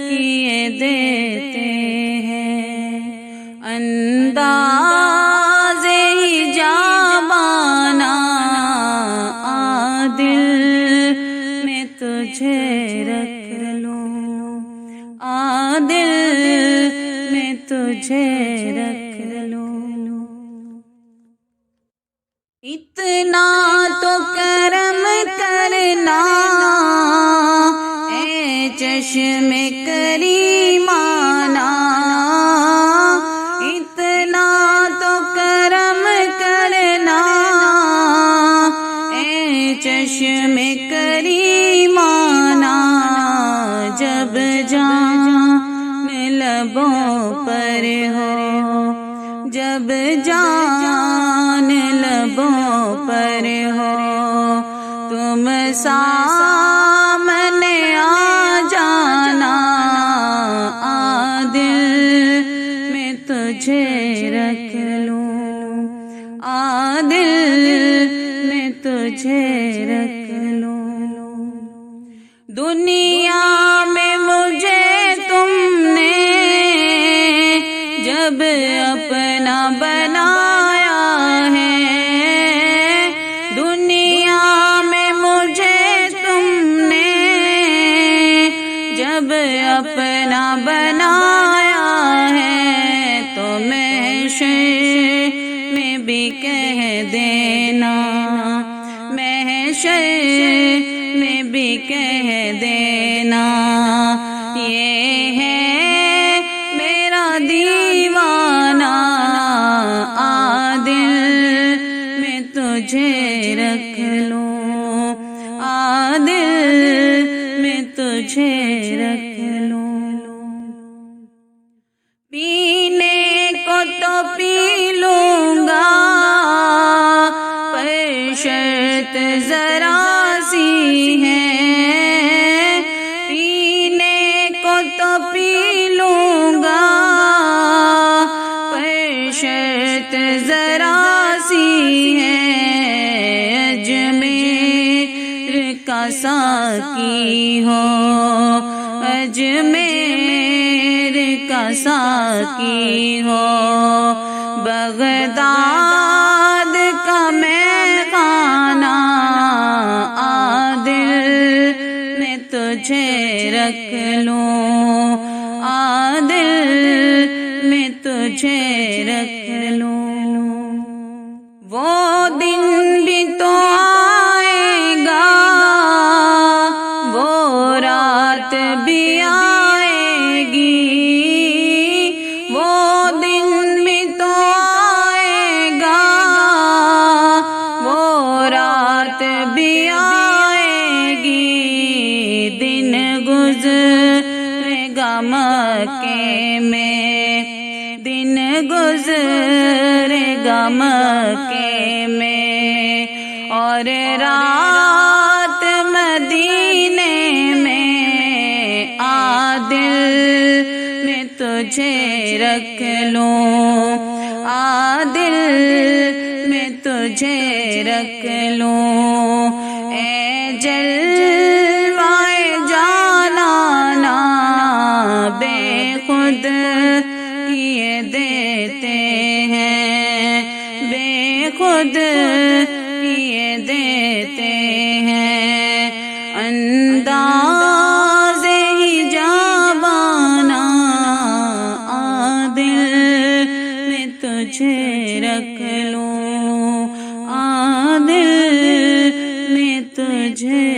کیے دیتے ہیں، انداز جابانا عادل میں تجھے رکھ لوں، عادل میں تجھے رکھ لوں۔ اتنا تو کرم کرنا اے چشم کریمانہ، اتنا تو کرم کرنا اے چشم کریمانہ، جب جان لبوں پر ہو، جب جان لبوں پر ہو، تم سامنے آ جانا، عادل میں تجھے رکھ لوں، عادل میں تجھے رکھ لوں۔ دنیا میں مجھے تم نے جب اپنا بنایا ہے، دنیا میں مجھے تم نے جب اپنا بنایا ہے، تو محشر میں بھی کہہ دینا، محشر میں بھی کہہ دینا، یہ ہے میرا دیوانہ، عادل میں تجھے رکھ لوں، عادل میں تجھے رکھ لوں۔ پینے کو تو پی لوں گا پر شرط ذرا سی ہے، پینے کو تو پی لوں گا پر شرط ذرا سی ہے، اجمیر کا ساقی ہو، اجمیر کا ساقی ہو، بغداد کا میخانہ، عادل میں تجھے رکھ لوں، عادل میں تجھے رکھ لوں۔ وہ دن بھی تو آئے گا، وہ رات بھی آئے گی، وہ دن بھی تو آئے گا، وہ رات بھی آئے گی، دن گزرے گا مکے میں، دن گزرے گا مکے میں، اور رات مدینے میں، عادل میں تجھے رکھ لوں، عادل میں تجھے رکھ لوں۔ اے جلوائے جانانا بے خود کیے دیتے ہیں، بے خود کیے دیتے ہیں، انداز جابانا عادل میں تجھے رکھ لوں، عادل میں تجھے